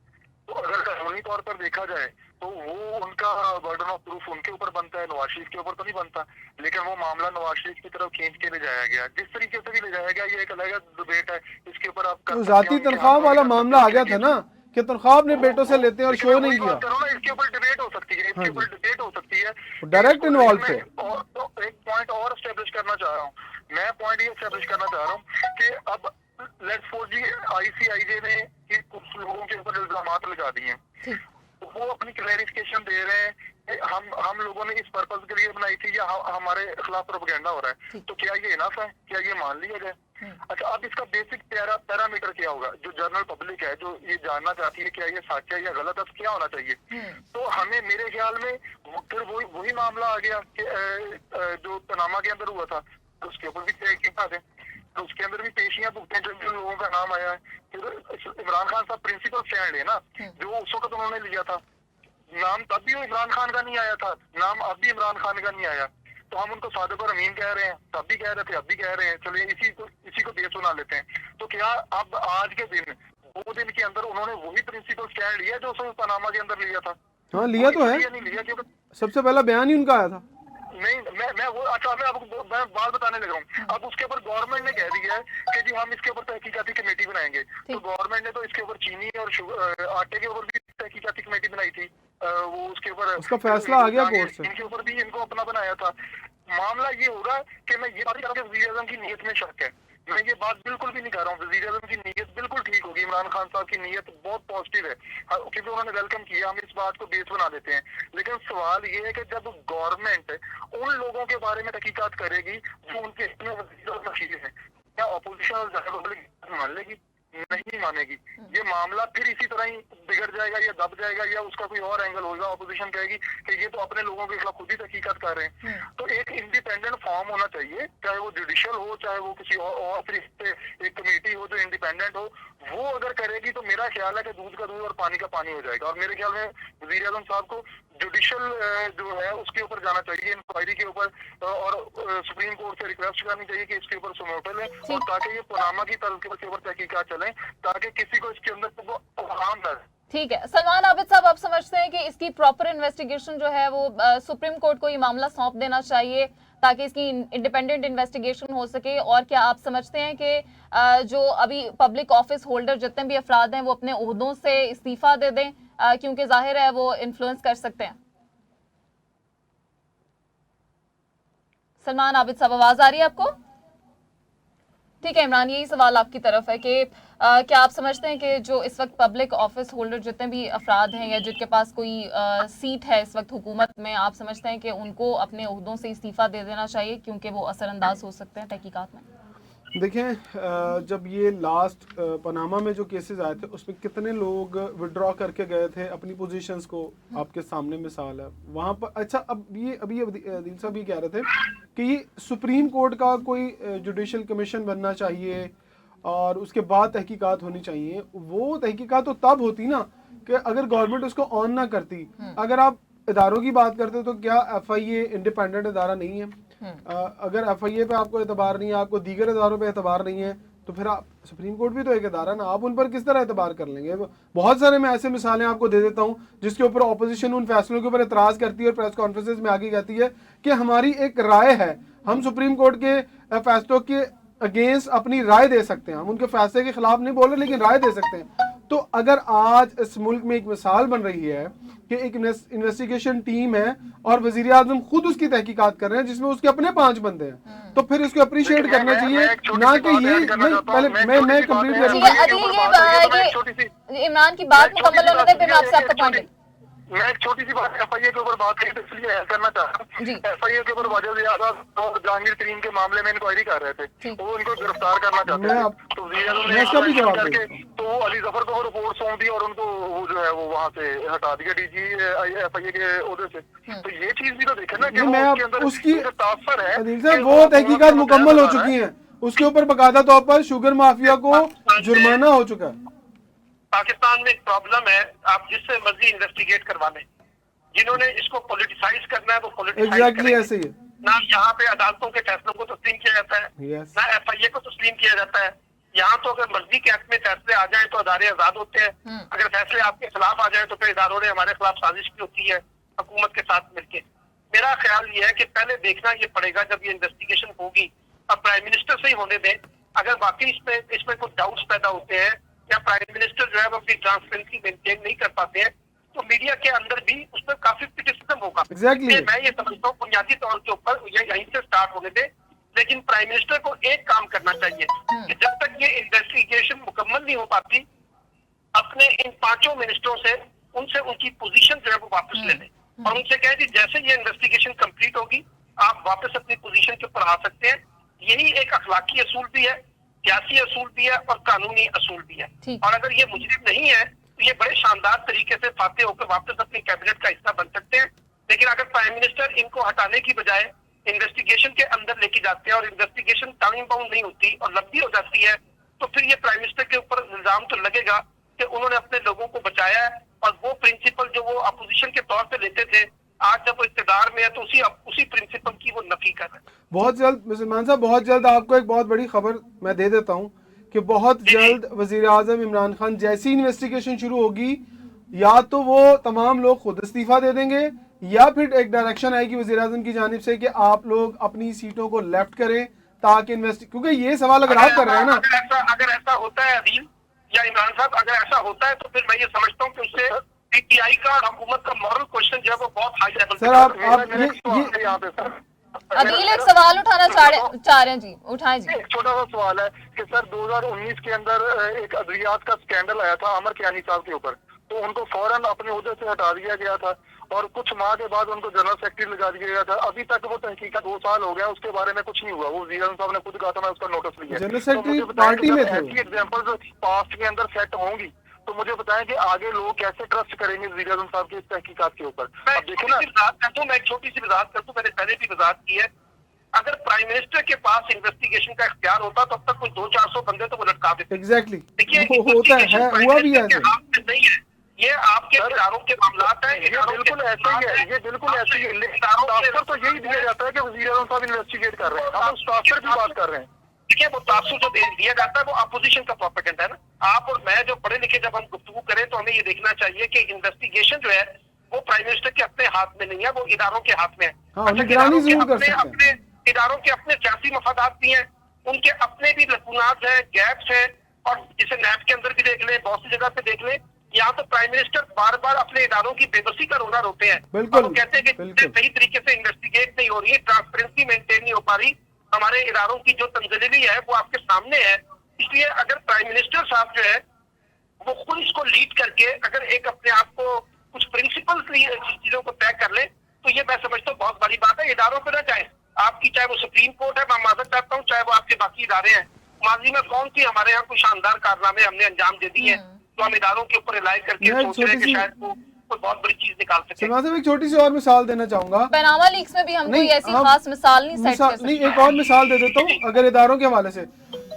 तो अगर कानूनी तौर पर देखा जाए तो वो उनका बर्डन ऑफ प्रूफ उनके ऊपर बनता है, नवाज शरीफ के ऊपर तो नहीं बनता। लेकिन वो मामला नवाज शरीफ की तरफ खींच के ले जाया गया, जिस तरीके से भी ले जाया गया, ये एक अलग डिबेट है। इसके ऊपर आप तो जाती तनख्वाह वाला मामला आ गया था ना कि तनख्वाह अपने बेटों से लेते हैं और शो नहीं किया। इसके ऊपर डिबेट हो सकती है, इसके ऊपर डिबेट हो सकती है, डायरेक्ट इन्वॉल्व थे। और एक पॉइंट और एस्टेब्लिश करना चाह रहा हूँ मैं, पॉइंट ये एस्टेब्लिश करना चाह रहा हूँ कि अब लेट्स सपोज जी आईसीआईजे ने कुछ लोगों के ऊपर इल्जामात लगा दिए हैं, वो अपनी क्लैरिफिकेशन दे रहे हैं कि हम लोगों ने इस पर्पस के लिए बनाई थी या हमारे खिलाफ प्रोपेगेंडा हो रहा है, तो क्या ये इनफ है? क्या ये मान लिया जाए? अच्छा, अब इसका बेसिक पैरामीटर क्या होगा? जो जनरल पब्लिक है जो ये जानना चाहती है क्या ये सच है या गलत है, तो क्या होना चाहिए? तो हमें मेरे ख्याल में फिर वही मामला आ गया कि जो पनामा के अंदर हुआ था उसके ऊपर भी तहकीकात दें, तो उसके अंदर भी पेशियां भुगते जिन लोगों का नाम आया है। इमरान खान साहब प्रिंसिपल स्टैंड है ना, जो उस वक्त उन्होंने लिया था, नाम तब भी इमरान खान का नहीं आया था, नाम अब भी इमरान खान का नहीं आया, तो हम उनको सादिक और अमीन कह रहे हैं, तब भी कह रहे थे, अब भी कह रहे हैं, चलिए इसी को बेसुना लेते हैं। तो क्या अब आज के दिन 2 दिन के अंदर उन्होंने वही प्रिंसिपल स्टैंड लिया जो उसने पनामा के अंदर लिया था? हाँ लिया तो है, नहीं लिया, क्योंकि सबसे पहला बयान ही उनका आया था। नहीं, मैं वो अच्छा मैं आपको मैं बात बताने लगा हूँ। अब उसके ऊपर गवर्नमेंट ने कह दिया है कि जी हम इसके ऊपर तहकीकाती कमेटी बनाएंगे। तो गवर्नमेंट ने तो इसके ऊपर चीनी और आटे के ऊपर भी तहकीकाती कमेटी बनाई थी। वो उसके ऊपर उसका फैसला आ गया कोर्ट से। इनके ऊपर भी इनको अपना बनाया था। मामला ये होगा कि मैं ये बात कर रहा हूँ, वज़ीर आज़म की नीयत में शक है। मैं ये बात बिल्कुल भी नहीं कर रहा हूँ, वज़ीर आज़म की नीयत बिल्कुल ठीक होगी। इमरान खान साहब की नीयत बहुत पॉजिटिव है, क्योंकि उन्होंने वेलकम किया। हम इस बात को बेस बना देते हैं। लेकिन सवाल ये है कि जब गवर्नमेंट उन लोगों के बारे में तहकीकात करेगी जो उनके इसमें वज़ीर और वज़ीर हैं, क्या अपोजिशन और जनरल पब्लिक मान लेगी? नहीं मानेगी। ये मामला फिर इसी तरह ही बिगड़ जाएगा या दब जाएगा, या उसका कोई और एंगल होगा। अपोजिशन कहेगी कि ये तो अपने लोगों के खिलाफ खुद ही तहकीकात कर रहे हैं। तो एक इंडिपेंडेंट फॉर्म होना चाहिए, चाहे वो जुडिशियल हो, चाहे वो किसी और फिर इस पे एक कमेटी हो जो इंडिपेंडेंट हो। वो अगर करेगी तो मेरा ख्याल है कि दूध का दूध और पानी का पानी हो जाएगा। और मेरे ख्याल में वज़ीर आज़म साहब को जुडिशियल जो है उसके ऊपर जाना चाहिए, इंक्वायरी के ऊपर, और सुप्रीम कोर्ट से रिक्वेस्ट करनी चाहिए कि इसके ऊपर सुनौटे लें, और ताकि ये पनामा की तर्ज के ऊपर तहकीकात चलें, ताकि किसी को इसके अंदर हार्म न। ठीक है सलमान आबिद साहब, आप समझते हैं कि इसकी प्रॉपर इन्वेस्टिगेशन जो है वो सुप्रीम कोर्ट को ये मामला सौंप देना चाहिए ताकि इसकी इंडिपेंडेंट इन्वेस्टिगेशन हो सके? और क्या आप समझते हैं कि जो अभी पब्लिक ऑफिस होल्डर जितने भी अफराद हैं वो अपने ओहदों से इस्तीफा दे दें, क्योंकि जाहिर है वो इन्फ्लुएंस कर सकते हैं? सलमान आबिद साहब, आवाज आ रही है आपको? ठीक है इमरान, यही सवाल आपकी तरफ है कि क्या आप समझते हैं कि जो इस वक्त पब्लिक ऑफिस होल्डर जितने भी अफराद हैं या जिनके पास कोई सीट है इस वक्त हुकूमत में, आप समझते हैं कि उनको अपने ओहदों से इस्तीफा दे देना चाहिए क्योंकि वो असरअंदाज हो सकते हैं तहकीकात में? देखें, जब ये लास्ट पनामा में जो केसेस आए थे उसमें कितने लोग विड्रॉ करके गए थे अपनी पोजीशंस को, आपके सामने मिसाल है वहाँ पर। अच्छा, अब ये अभी दिल साहब ये कह रहे थे कि ये सुप्रीम कोर्ट का कोई जुडिशल कमीशन बनना चाहिए और उसके बाद तहकीकात होनी चाहिए। वो तहकीकात तो तब होती ना कि अगर गवर्नमेंट उसको ऑन ना करती। अगर आप इदारों की बात करते तो क्या FIA इंडिपेंडेंट इदारा नहीं है? अगर FIA पे आपको एतबार नहीं है, आपको दीगर इदारों पे एतबार नहीं है, तो फिर आप सुप्रीम कोर्ट भी तो एक इदारा ना, आप उन पर किस तरह एतबार कर लेंगे? बहुत सारे मैं ऐसे मिसालें आपको दे देता हूँ जिसके ऊपर ऑपोजिशन उन फैसलों के ऊपर एतराज़ करती है और प्रेस कॉन्फ्रेंसेज में आगे कहती है कि हमारी एक राय है, हम सुप्रीम कोर्ट के फैसलों के अगेंस्ट अपनी राय दे सकते हैं, हम उनके फैसले के खिलाफ नहीं बोल रहे लेकिन राय दे सकते हैं। तो अगर आज इस मुल्क में एक मिसाल बन रही है कि एक इन्वेस्टिगेशन टीम है और वजीर आजम खुद उसकी तहकीकात कर रहे हैं जिसमें उसके अपने 5 बंदे हैं, तो फिर इसको अप्रिशिएट करना चाहिए, ना कि ये पहले मैं कंप्लीट करूंगा। इमरान की बात मुकम्मल होने तक मैं आपसे आपका पॉइंट मैं एक छोटी सी बात FIA के ऊपर बात करी तो इसलिए करना चाह रहा हूँ। FIA के ऊपर वाजिद आज़ाद और जहांगीर तरीन के मामले में इंक्वायरी कर रहे थे, वो उनको गिरफ्तार करना चाहते थे। तो वो अली जफर को रिपोर्ट सौंप दी और उनको वो जो है वो वहाँ से हटा दिया DG FIA के ओहदे से। तो ये चीज भी तो देखे ना कि उसकी वो तहकीकात मुकम्मल हो चुकी है, उसके ऊपर बाकायदा तौर पर शुगर माफिया को जुर्माना हो चुका है। पाकिस्तान में एक प्रॉब्लम है, आप जिससे मर्जी इन्वेस्टिगेट करवा लें, जिन्होंने इसको पॉलिटिसाइज करना है वो पॉलिटिसाइज करेंगे। ऐसे ही ना यहाँ पे अदालतों के फैसलों को तस्लीम किया जाता है, ना FIA को तस्लीम किया जाता है। यहाँ तो अगर मर्जी के हक में फैसले आ जाए तो अदारे आजाद होते हैं, अगर फैसले आपके खिलाफ आ जाए तो फिर इदारों ने हमारे खिलाफ साजिश की होती है हुकूमत के साथ मिलकर। मेरा ख्याल ये है कि पहले देखना ये पड़ेगा जब ये इन्वेस्टिगेशन होगी, अब प्राइम मिनिस्टर से ही होने दें। अगर बाकी इसमें कुछ डाउट्स पैदा होते हैं या प्राइम मिनिस्टर जो है वो अपनी ट्रांसपेरेंसी मेंटेन नहीं कर पाते हैं तो मीडिया के अंदर भी उस पर काफी क्रिटिसिज्म होगा। मैं ये समझता हूँ बुनियादी तौर के ऊपर यहीं से स्टार्ट होने दे, लेकिन प्राइम मिनिस्टर को एक काम करना चाहिए कि जब तक ये इन्वेस्टिगेशन मुकम्मल नहीं हो पाती, अपने इन 5 मिनिस्टरों से उनसे उनकी पोजीशन जो है वो वापस ले लें और उनसे कहें कि जैसे ये इन्वेस्टिगेशन कंप्लीट होगी आप वापस अपनी पोजीशन के ऊपर आ सकते हैं। यही एक अखलाकी असूल भी है, सियासी असूल भी है और कानूनी असूल भी है। और अगर ये मुजरिम नहीं है तो ये बड़े शानदार तरीके से फाते होकर वापस अपनी कैबिनेट का हिस्सा बन सकते हैं। लेकिन अगर प्राइम मिनिस्टर इनको हटाने की बजाय इन्वेस्टिगेशन के अंदर लेके जाते हैं और इन्वेस्टिगेशन टाइम बाउंड नहीं होती और लंबी हो जाती है, तो फिर ये प्राइम मिनिस्टर के ऊपर इल्जाम तो लगेगा कि उन्होंने अपने लोगों को बचाया है और वो प्रिंसिपल जो वो अपोजिशन के तौर पे लेते थे, आज जब वो इख्तिदार में है तो उसी प्रिंसिपल की वो नफी कर रहे हैं। बहुत जल्द मुसलमान साहब, बहुत जल्द आपको एक बहुत बड़ी खबर मैं दे देता हूँ कि बहुत जल्द वजीर आजम इमरान खान जैसी इन्वेस्टिगेशन शुरू होगी, या तो वो तमाम लोग खुद इस्तीफा दे देंगे या फिर एक डायरेक्शन आएगी वज़ीर आज़म की जानिब से कि आप लोग अपनी सीटों को लेफ्ट करें ताकि इन्वेस्ट, क्योंकि ये सवाल अगर आप कर रहे हैं ना, अगर ऐसा होता है अदील या इमरान साहब, अगर ऐसा होता है तो फिर मैं ये समझता हूँ कि उससे पीटीआई का और हुकूमत का मॉरल क्वेश्चन जो है वो बहुत हाई लेवल सर आप ये यहाँ पे सर अदील एक सवाल उठाना चाह रहे हैं जी, उठाएं जी। एक छोटा सा सवाल है कि सर 2019 के अंदर एक अद्वियात का स्कैंडल आया था अमर कियानी साहब के ऊपर, तो उनको फौरन अपने ओहदे से हटा दिया गया था और कुछ माह के बाद उनको जनरल सेक्रेटरी लगा दिया गया था। अभी तक वो तहकीकात 2 साल हो गया, उसके बारे में कुछ नहीं हुआ। वो वज़ीर आज़म साहब ने खुद कहा था मैं उसका नोटिस लिया। जनरल सेक्रेटरी पार्टी में थे। ऐसी एग्जांपल्स पास्ट के अंदर सेट होंगी तो मुझे बताएं कि आगे लोग कैसे ट्रस्ट करेंगे वज़ीर आज़म साहब की इस तहकीकात के ऊपर। अब देखो ना, मैं एक छोटी सी वजाहत कर दूं, मैंने पहले भी वजाहत की है। अगर प्राइम मिनिस्टर के पास इन्वेस्टिगेशन का इख्तियार होता तो अब तक कोई 200-400 बंदे तो वो लटका देते। एग्जैक्टली देखिए होता है, हुआ भी है। हाथ में नहीं है, ये आपके इदारों के मामलात हैं। ये बिल्कुल ऐसे ही है, ये बिल्कुल ऐसे ही है। स्टाफर तो यही दिया जाता है कि वज़ीर आज़म साहब इन्वेस्टिगेट कर रहे हैं, हम स्टाफर की बात कर रहे हैं। देखिए वो तासुब जो दिया जाता है वो अपोजिशन का प्रोपेगेंडा है ना। आप और मैं जो पढ़े लिखे जब हम गुफ्तगू करें तो हमें ये देखना चाहिए कि इन्वेस्टिगेशन जो है वो प्राइम मिनिस्टर के अपने हाथ में नहीं है, वो इदारों के हाथ में है। अपने इदारों के अपने सियासी मफादात भी हैं, उनके अपने भी लकूनात हैं, गैप्स हैं, और जिसे नैब के अंदर भी देख लें, बहुत सी जगह पे देख लें, यहाँ तो प्राइम मिनिस्टर बार बार अपने इदारों की बेबसी का रोना रोते हैं और वो कहते हैं कि सही तरीके से इन्वेस्टिगेट नहीं हो रही है, ट्रांसपेरेंसी मेंटेन नहीं हो पा रही, हमारे इदारों की जो तंजली है वो आपके सामने है। इसलिए अगर प्राइम मिनिस्टर साहब जो है वो खुद इसको लीड करके अगर एक अपने आप को कुछ प्रिंसिपल्स चीजों को तय कर ले तो ये मैं समझता हूँ बहुत बड़ी बात है। इदारों पर न जाए, आपकी चाहे वो सुप्रीम कोर्ट है, मैं माजरत चाहता हूँ, चाहे वो आपके बाकी इदारे हैं, माजी में कौन सी हमारे यहाँ कोई शानदार कारनामे हमने अंजाम दे दिए हैं तो हम इदारों के ऊपर रिलाई करके सोच रहे हैं कि शायद वो कोई बहुत बड़ी चीज निकाल सके। मैं एक छोटी सी और मिसाल देना चाहूंगा। पनामा लीक्स में भी हम कोई ऐसी खास मिसाल नहीं सेट कर सकते। नहीं, एक और मिसाल दे देता हूँ अगर इदारों के हवाले से।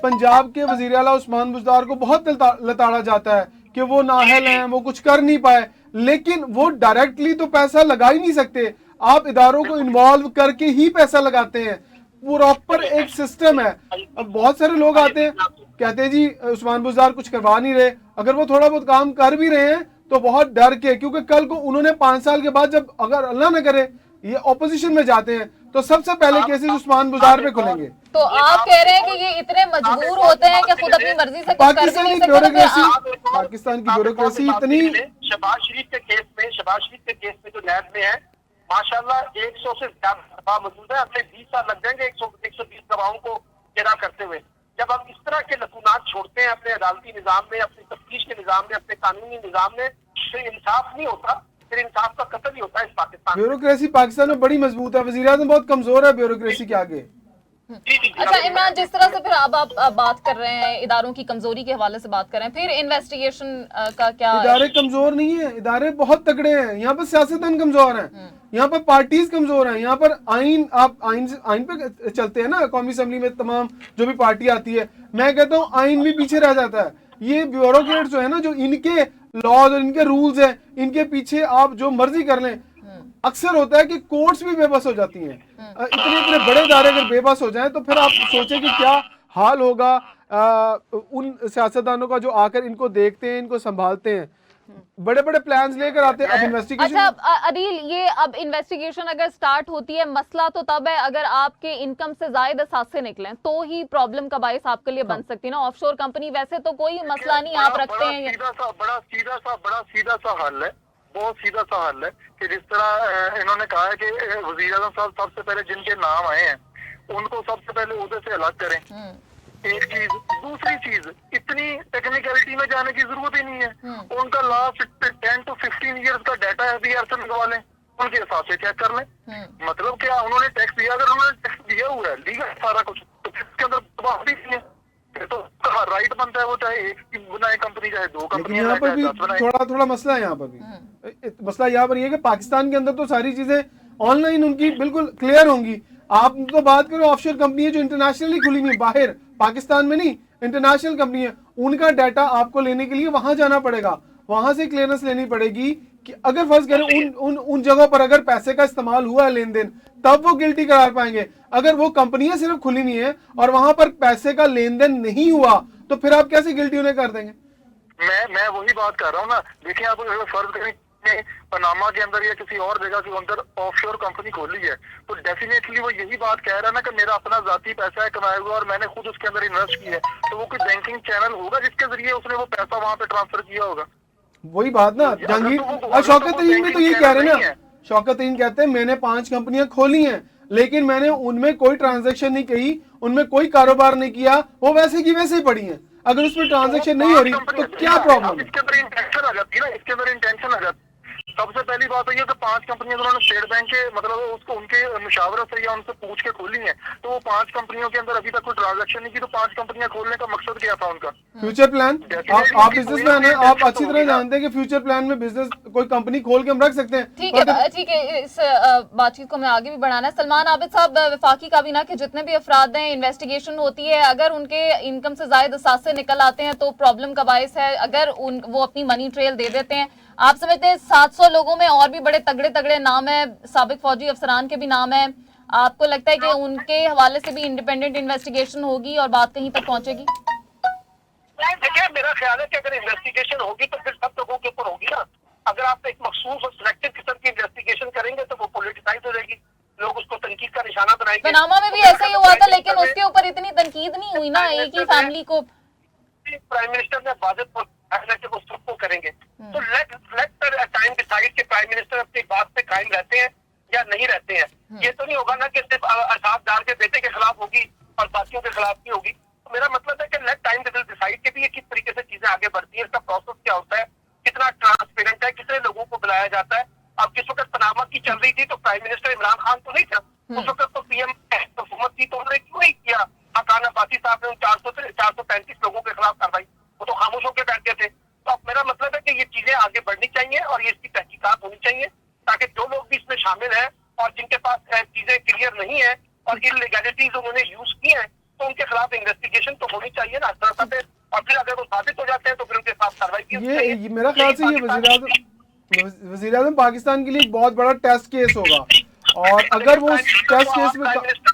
पंजाब के वजीर आला उस्मान बुज़दार को बहुत लताड़ा जाता है कि वो नाअहल हैं, वो कुछ कर नहीं पाए, लेकिन वो डायरेक्टली तो पैसा लगा ही नहीं सकते। आप इदारों को इन्वॉल्व करके ही पैसा लगाते हैं, प्रॉपर एक सिस्टम है। अब बहुत सारे लोग आते हैं कहते हैं जी उस्मान बुज़दार कुछ करवा नहीं रहे, अगर वो थोड़ा बहुत काम कर भी रहे हैं तो बहुत डर के, क्योंकि कल को उन्होंने 5 साल के बाद जब अगर अल्लाह न करे ये ऑपोजिशन में जाते हैं तो सबसे पहले केसेस उस्मान बुज़दार पे खुलेंगे। तो आप कह रहे हैं कि ये इतने मजबूर होते हैं कि खुद अपनी मर्जी से कुछ कर नहीं सकते। पाकिस्तान की ब्यूरोक्रेसी इतनी। शहबाज शरीफ के केस में जो नैब में है माशाल्लाह 100 से ज्यादा गवाह मौजूद है, अगले 20 साल लग जाएंगे 120 गवाहों को जरा करते हुए। जब हम इस तरह के लकूनात छोड़ते हैं अपने अदालती निजाम में, अपनी तफ्तीश के निजाम में, अपने कानूनी निजाम में, तो इंसाफ नहीं होता, फिर इंसाफ का कत्ल ही होता है इस पाकिस्तान। ब्यूरोक्रेसी पाकिस्तान में बड़ी मजबूत है, वज़ीर आज़म बहुत कमजोर है ब्यूरोक्रेसी के आगे। अच्छा इमरान, जिस तरह से फिर आप बात कर रहे हैं इदारों की कमजोरी के हवाले से बात कर रहे हैं, फिर इन्वेस्टिगेशन का क्या? इदारे कमजोर नहीं है, इदारे बहुत तगड़े हैं। यहाँ पर सियासतदान कमजोर हैं, यहाँ पर पार्टीज कमजोर हैं, यहाँ पर आप आइन पे चलते हैं ना। कौमी असेंबली में तमाम जो भी पार्टी आती है, मैं कहता हूँ आइन भी पीछे रह जाता है। ये ब्यूरोक्रेट जो है ना, जो इनके लॉज और इनके रूल्स हैं, इनके पीछे आप जो मर्जी कर लें, अक्सर होता है कि कोर्ट्स भी बेबस हो जाती हैं। इतने बड़े इदारे अगर बेबस हो जाएं तो फिर आप सोचें कि क्या हाल होगा उन सियासतदानों का जो आकर इनको देखते हैं, इनको संभालते हैं, बड़े बड़े प्लान्स लेकर आते हैं। अब इन्वेस्टिगेशन। अच्छा अदील, ये अब इन्वेस्टिगेशन अगर स्टार्ट होती है, मसला तो तब है अगर आपके इनकम से ज्यादा असासे निकलें तो ही प्रॉब्लम का बायस आपके लिए बन सकती है ना। ऑफशोर कंपनी वैसे तो कोई मसला नहीं आप रखते हैं। बड़ा सीधा सा हल है, बहुत सीधा सा हल है कि जिस तरह इन्होंने कहा है कि वज़ीर आज़म साहब सबसे पहले जिनके नाम आए हैं उनको सबसे पहले उधर से अलग करें। एक चीज, दूसरी चीज, इतनी टेक्निकलिटी में जाने की जरूरत ही नहीं है। उनका लास्ट 10 to 15 ईयर्स का डाटा एफबीआर से मंगवा लें, उनके हिसाब से चेक कर लें। मतलब क्या, उन्होंने टैक्स दिया, अगर उन्होंने टैक्स दिया हुआ है लीगल सारा कुछ, तो इसके अंदर तबाही नहीं है, तो राइट बनता है वो चाहे एक बनाए कंपनी चाहे 2 कंपनी। यहाँ पर भी थोड़ा मसला है। यहाँ पर भी मसला यहाँ पर ये कि पाकिस्तान के अंदर तो सारी चीजें ऑनलाइन उनकी बिल्कुल क्लियर होंगी। आप तो बात करो ऑफशोर कंपनी है जो इंटरनेशनली खुली हुई, बाहर पाकिस्तान में नहीं, इंटरनेशनल कंपनी है, उनका डाटा आपको लेने के लिए वहां जाना पड़ेगा, वहां से क्लियरेंस लेनी पड़ेगी कि अगर फर्ज करें उन जगहों पर अगर पैसे का इस्तेमाल हुआ है, लेन देन, तब वो गिल्टी करार पाएंगे। अगर वो कंपनियां सिर्फ खुली हुई है और वहां पर पैसे का लेन देन नहीं हुआ तो फिर आप कैसे गिल्टी उन्हें कर देंगे? मैं वही बात कर रहा हूँ ना। देखिए आप फर्ज करें आपने पनामा के अंदर या किसी और जगह के अंदर ऑफशोर कंपनी खोली है तो डेफिनेटली वो यही बात कह रहा है ना कि मेरा अपना जाती पैसा है कमाया हुआ और मैंने खुद उसके अंदर इन्वेस्ट किया है, तो वो कोई बैंकिंग चैनल होगा जिसके जरिए उसने वो पैसा वहां पे ट्रांसफर किया होगा। वही बात ना जहांगीर और शौकत तरीन भी तो ये कह रहे हैं ना, शौकत तरीन कहते हैं मैंने 5 कंपनियां खोली हैं लेकिन मैंने उनमें कोई ट्रांजैक्शन नहीं की, उनमें कोई कारोबार नहीं किया, वो वैसे की वैसे ही पड़ी हैं। अगर उसमें ट्रांजैक्शन नहीं हो रही तो क्या प्रॉब्लम है? इसके अंदर इंटेंशन आ जाती है ना, इसके अंदर इंटेंशन आ जाती है। सबसे पहली बात है कि 5 कंपनियां उन्होंने स्टेट बैंक के मतलब उसको उनके मुशावरत से या उनसे पूछ के खोली हैं, तो वो 5 कंपनियों के अंदर अभी तक कोई ट्रांजैक्शन नहीं की, तो 5 कंपनियां खोलने का मकसद क्या था उनका? Future plan. आप बिजनेसमैन हैं, आप अच्छी तरह जानते हैं कि फ्यूचर प्लान में बिजनेस कोई कंपनी खोल के हम रख सकते हैं। ठीक है, इस बातचीत को मैं आगे भी बढ़ाना है। सलमान आबिद साहब, वफाकी काबीना के जितने भी अफराद हैं, इन्वेस्टिगेशन होती है, अगर उनके इनकम से जायद असासे निकल आते हैं तो प्रॉब्लम का बायस है। अगर वो अपनी मनी ट्रेल दे देते हैं, आप समझते हैं 700 लोगों में और भी बड़े तगड़े तगड़े नाम है, साबिक फौजी अफसरान के भी नाम है, आपको लगता है कि उनके हवाले से भी इंडिपेंडेंट इन्वेस्टिगेशन होगी और बात कहीं तक पहुंचेगी? देखिए, मेरा ख्याल है कि अगर इन्वेस्टिगेशन होगी तो फिर सब लोगों के ऊपर होगी ना। अगर आप एक मखसूस और सिलेक्टिव किस्म की इन्वेस्टिगेशन करेंगे तो वो पॉलिटिसाइज हो जाएगी, लोग उसको तनकीद का निशाना बनाएंगे। पनामा में भी ऐसा ही हुआ था, लेकिन उसके ऊपर इतनी तनकीद नहीं हुई ना, एक ही फैमिली को। प्राइम मिनिस्टर ने वाजिब वो सबको करेंगे, तो लेट टाइम डिसाइड कि प्राइम मिनिस्टर अपनी बात पे कायम रहते हैं या नहीं रहते हैं। ये तो नहीं होगा ना कि सिर्फ अरसाद डार के बेटे के खिलाफ होगी और बाकियों के खिलाफ नहीं होगी। तो मेरा मतलब है कि लेट टाइम डिसाइड के भी ये किस तरीके से चीजें आगे बढ़ती है, इसका प्रोसेस क्या होता है, कितना ट्रांसपेरेंट है, कितने लोगों को बुलाया जाता है। अब जिस वक्त पनामा की चल रही थी तो प्राइम मिनिस्टर इमरान खान तो नहीं था, उस वक्त तो पीएम हुकूमत थी, तो उन्होंने क्यों नहीं किया? हकान अब्बासी साहब ने उन 435 लोगों के खिलाफ कार्रवाई, वो तो खामोश होकर बैठ गए थे। तो अब मेरा मतलब है कि ये चीजें आगे बढ़नी चाहिए और ये इसकी तहकीकात होनी चाहिए, ताकि जो लोग भी इसमें शामिल हैं और जिनके पास चीजें क्लियर नहीं है और इलीगैलिटीज उन्होंने यूज की है, तो उनके खिलाफ इन्वेस्टिगेशन तो होनी चाहिए ना इस तरह से, और फिर अगर वो साबित हो जाते हैं तो फिर उनके साथ कार्रवाई की जानी चाहिए। ये मेरा ख्याल से ये वज़ीर आज़म पाकिस्तान के लिए एक बहुत बड़ा टेस्ट केस होगा, और अगर वो टेस्ट केस में प्राइम मिनिस्टर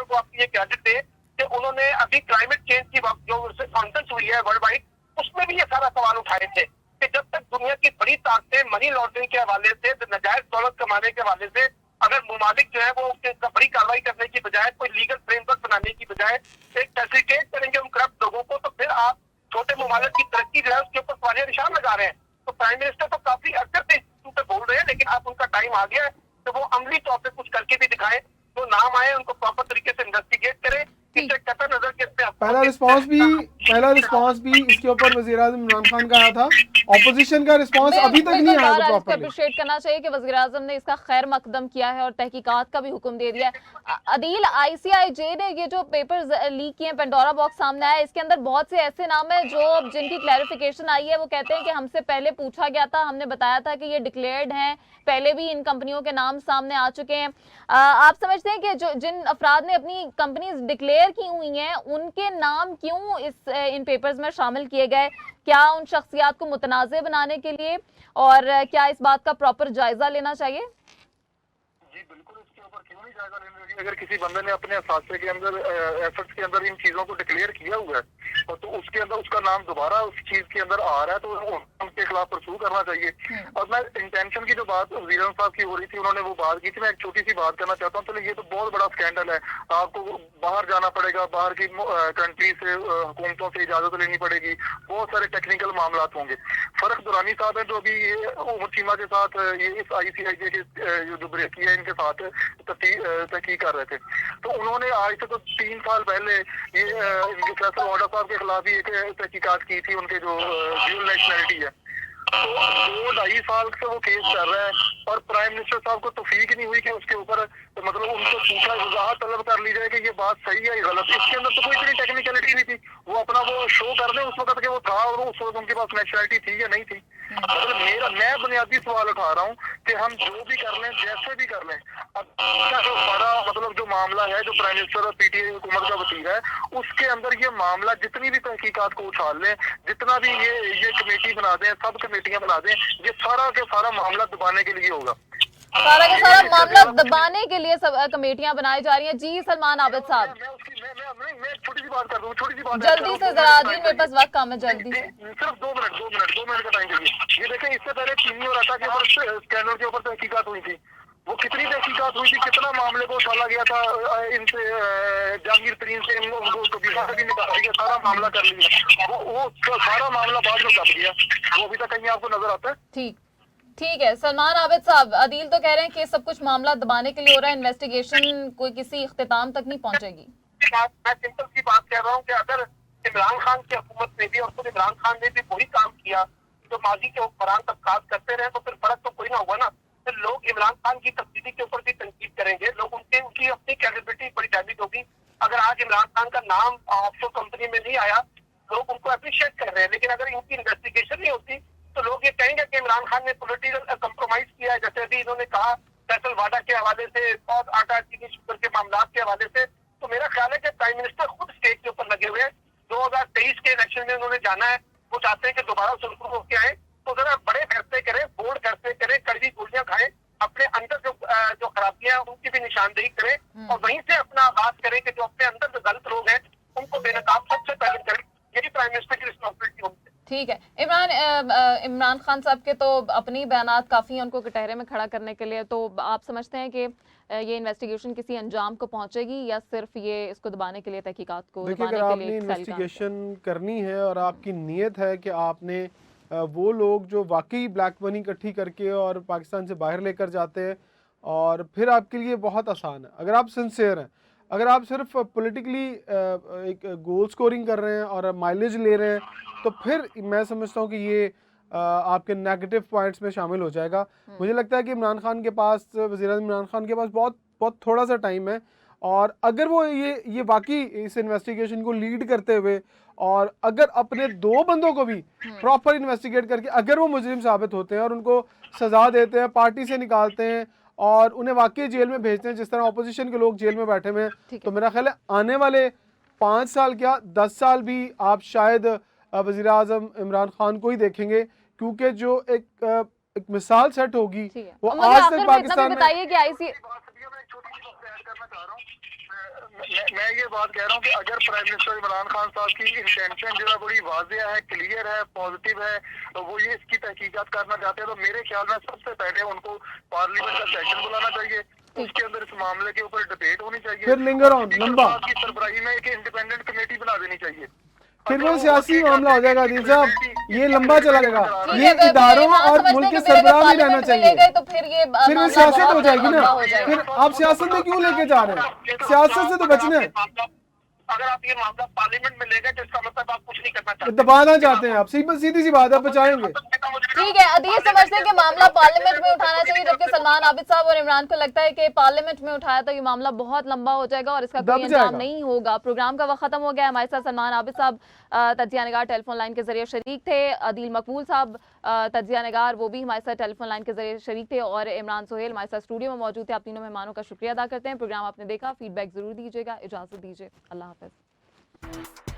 को आप ये क्रेडिट दे कि उन्होंने अभी क्लाइमेट चेंज की जो कॉन्फ्रेंस हुई है वर्ल्ड वाइड, उसमें भी ये सारा सवाल उठाए थे कि जब तक दुनिया की बड़ी ताकतें मनी लॉन्ड्रिंग के हवाले से, नाजायज दौलत कमाने के हवाले से, अगर मुमालिक जो है वो बड़ी कार्रवाई करने की बजाय, कोई लीगल फ्रेमवर्क बनाने की बजाय एक फैसिलिटेट करेंगे उन करप्ट लोगों को, तो फिर आप छोटे मुमालिक की तरक्की जो है उसके ऊपर सवालिया निशान लगा रहे हैं। तो प्राइम मिनिस्टर तो काफी अक्सर से इस पे बोल रहे हैं, लेकिन अब उनका टाइम आ गया है तो वो अमली तौर पर कुछ करके भी दिखाएं, तो नाम आए उनको प्रॉपर तरीके से इन्वेस्टिगेट करें। पहला रिस्पांस भी इसके ऊपर वज़ीर आज़म इमरान खान का आया था, ऑपोजिशन का रिस्पांस अभी तक नहीं आया प्रॉपर्ली। अप्रिशिएट करना चाहिए कि वज़ीर आज़म ने इसका खैर मकदम किया है और तहकीकात का भी हुक्म दे दिया है। अदील, ICIJ ने ये जो पेपर्स लीक किए, पेंडोरा बॉक्स सामने आया, इसके अंदर बहुत से ऐसे नाम है जो जिनकी क्लैरिफिकेशन आई है, वो कहते हैं कि हमसे पहले पूछा गया था, हमने बताया था कि ये डिक्लेयर्ड हैं, पहले भी इन कंपनियों के नाम सामने आ चुके हैं। आप समझते हैं कि जो जिन अफराद ने अपनी कंपनीज डिक्लेयर की हुई हैं उनके नाम क्यों इन पेपर्स में शामिल किए गए? क्या उन शख्सियात को मुतनाज़े बनाने के लिए, और क्या इस बात का प्रॉपर जायजा लेना चाहिए? जी बिल्कुल, इसके ऊपर क्यों नहीं जायजा लेना चाहिए? अगर किसी बंदे ने अपने असासे के अंदर एफर्ट्स के अंदर इन चीजों को डिक्लेयर किया हुआ है और तो उसके अंदर उसका नाम दोबारा उस चीज के अंदर आ रहा है तो उनके खिलाफ परसू करना चाहिए। और मैं इंटेंशन की जो बात वज़ीर आज़म साहब की हो रही थी, उन्होंने वो बात की थी, मैं एक छोटी सी बात करना चाहता हूँ। चलो ये तो बहुत बड़ा स्कैंडल है, आपको बाहर जाना पड़ेगा, बाहर की कंट्री से हुकूमतों से इजाजत लेनी पड़ेगी, बहुत सारे टेक्निकल मामला होंगे। फर्क दुरानी साहब है जो अभी ये उमर चीमा के साथ ये इस ICIJ के जो ब्रेक किया इनके साथ तहकीक कर रहे थे, तो उन्होंने आज से तो 3 साल पहले ये इनके फैसल वाडा साहब के खिलाफ ही एक तहकीकात की थी, उनके जो ड्यूल नेशनैलिटी है, तो 2-2.5 साल से वो केस कर रहा है और प्राइम मिनिस्टर साहब को तौफीक नहीं हुई कि उसके ऊपर तो मतलब उनको पूछा, वजाहत तलब कर ली जाए कि ये बात सही है या गलत। इसके अंदर तो कोई इतनी टेक्निकलिटी नहीं थी, वो अपना वो शो कर दें उस वक्त के वो था और उस वक्त उनके पास नेशनैलिटी थी या नहीं थी। मतलब मैं बुनियादी सवाल उठा रहा हूँ कि हम जो भी कर लें, जैसे भी कर लें, अब इसका जो बड़ा मतलब जो मामला है जो प्राइम मिनिस्टर और PTI हुकूमत का वसीर है, उसके अंदर ये मामला जितनी भी तहकीकात को उछाल लें, जितना भी ये कमेटी बना दें, सब कमेटियां बना दें, ये सारा के सारा मामला दबाने के लिए होगा, सारा का सारा मामला दबाने के लिए सब कमेटियां बनाई जा रही हैं। जी सलमान आबिद साहब, मैं उसकी मैं छोटी सी बात कर दूं, छोटी सी बात जल्दी से जरा आदिल, मेरे पास वक्त कम है, जल्दी से। सिर्फ 2 मिनट का टाइम चाहिए। ये देखें, इससे पहले चीनी और आटा के ऊपर स्कैंडल के ऊपर तहकीकात हुई थी। वो कितनी तहकीकात हुई थी, कितना मामले को उछाला गया था, इनसे जहांगीर तरीन से उनको बीमा से भी निकाल दिया, सारा मामला कर लिया। वो सारा मामला बाद में दब गया, वो अभी तक कहीं आपको नजर आता है? ठीक है सलमान आबिद साहब, अदील तो कह रहे हैं कि सब कुछ मामला दबाने के लिए हो रहा है, इन्वेस्टिगेशन कोई किसी इख्तिताम तक नहीं पहुंचेगी। मैं सिंपल सी बात कह रहा हूँ कि अगर इमरान खान की हुकूमत ने भी और खुद इमरान खान ने भी वही काम किया जो माजी के हुक्मरान तबकात करते रहे, तो फिर फर्क तो कोई ना हुआ ना। फिर लोग इमरान खान की तब्दीली के ऊपर भी तनकीद करेंगे, लोग उनकी अपनी कैपेबिलिटी बड़ी डैमेज होगी। अगर आज इमरान खान का नाम ऑफशोर कंपनी में नहीं आया, लोग उनको अप्रिशिएट कर रहे हैं, लेकिन अगर इनकी इन्वेस्टिगेशन नहीं होती तो लोग ये कहेंगे कि इमरान खान ने पॉलिटिकल कंप्रोमाइज किया है। जैसे अभी इन्होंने कहा फैसल वाडा के हवाले से और आटा चीनी शुगर के मामला के हवाले से, तो मेरा ख्याल है कि प्राइम मिनिस्टर खुद स्टेज के ऊपर लगे हुए हैं। 2023 के इलेक्शन में उन्होंने जाना है, वो चाहते हैं कि दोबारा सुरखरू होकर आए, तो जरा बड़े फैसले करें, बोल्ड फैसले करें, कड़वी गोलियां खाएं, अपने अंदर जो खराबियां हैं उनकी भी निशानदेही करें और वहीं से अपना आगाज करें कि जो अपने अंदर जो गलत लोग हैं उनको बेनकाब सबसे पहले करें। यही प्राइम मिनिस्टर की रिस्पॉन्सिबिलिटी होगी। ठीक है इमरान खान साहब के तो अपनी बयानात काफ़ी हैं उनको कटहरे में खड़ा करने के लिए, तो आप समझते हैं कि ये इन्वेस्टिगेशन किसी अंजाम को पहुंचेगी या सिर्फ ये इसको दबाने के लिए, तहकीकात को देखिए, दबाने अगर के आपने लिए इन्वेस्टिगेशन करनी है और आपकी नीयत है कि आपने वो लोग जो वाकई ब्लैक मनी इकट्ठी करके और पाकिस्तान से बाहर लेकर जाते हैं, और फिर आपके लिए बहुत आसान है अगर आप सिंसियर हैं। अगर आप सिर्फ पॉलिटिकली एक गोल स्कोरिंग कर रहे हैं और माइलेज ले रहे हैं, तो फिर मैं समझता हूँ कि ये आपके नेगेटिव पॉइंट्स में शामिल हो जाएगा। मुझे लगता है कि इमरान खान के पास, वज़ीर-ए-आज़म इमरान खान के पास बहुत बहुत थोड़ा सा टाइम है, और अगर वो ये वाकई इस इन्वेस्टिगेशन को लीड करते हुए और अगर अपने 2 बंदों को भी प्रॉपर इन्वेस्टिगेट करके अगर वो मुजरिम साबित होते हैं और उनको सज़ा देते हैं, पार्टी से निकालते हैं और उन्हें वाकई जेल में भेजते हैं, जिस तरह अपोजिशन के लोग जेल में बैठे हुए हैं, तो मेरा ख्याल है आने वाले 5 साल क्या 10 साल भी आप शायद वज़ीर आज़म इमरान खान को ही देखेंगे, क्योंकि जो एक मिसाल सेट होगी वो आज तक पाकिस्तान में। बताइए कि आईसी मैं ये बात कह रहा हूँ कि अगर प्राइम मिनिस्टर इमरान खान साहब की इंटेंशन जो है बड़ी वाज़ेह है, क्लियर है, पॉजिटिव है, तो वो ये इसकी तहकीकात करना चाहते हैं, तो मेरे ख्याल में सबसे पहले उनको पार्लियामेंट का सेशन बुलाना चाहिए, उसके अंदर इस मामले के ऊपर डिबेट होनी चाहिए, फिर लिंगर ऑन लंबा की सरबराही में एक इंडिपेंडेंट कमेटी बना देनी चाहिए। फिर वो सियासी मामला हो जाएगा आदिल साहब, ये लंबा चला जाएगा, ये इदारों और मुल्क के सरबराह भी रहना चाहिए, तो फिर ये सियासत हो जाएगी ना। फिर आप सियासत में क्यों लेके जा रहे हैं? सियासत से तो बचना है। अगर आप ये मामला पार्लियामेंट में ले गए तो इसका मतलब आप कुछ नहीं करना चाहते, दबाना चाहते हैं आप, सीधी सी बात है, बचाएंगे। ठीक है, अदील समझते हैं कि मामला पार्लियामेंट में उठाना चाहिए, जबकि सलमान आबिद साहब और इमरान को लगता है कि पार्लियामेंट में उठाया तो ये मामला बहुत लंबा हो जाएगा और इसका कोई अंजाम नहीं होगा। प्रोग्राम का वक्त खत्म हो गया। हमारे साथ सलमान आबिद साहब तजिया निगार टेलीफोन लाइन के जरिए शरीक थे, अदील मकबूल साहब तजिया निगार वो भी हमारे साथ टेलीफोन लाइन के जरिए शरीक थे, और इमरान सोहेल हमारे साथ स्टूडियो में मौजूद थे। आप तीनों मेहमानों का शुक्रिया अदा करते हैं। प्रोग्राम आपने देखा, फीडबैक जरूर दीजिएगा। इजाजत दीजिए, अल्लाह हाफिज।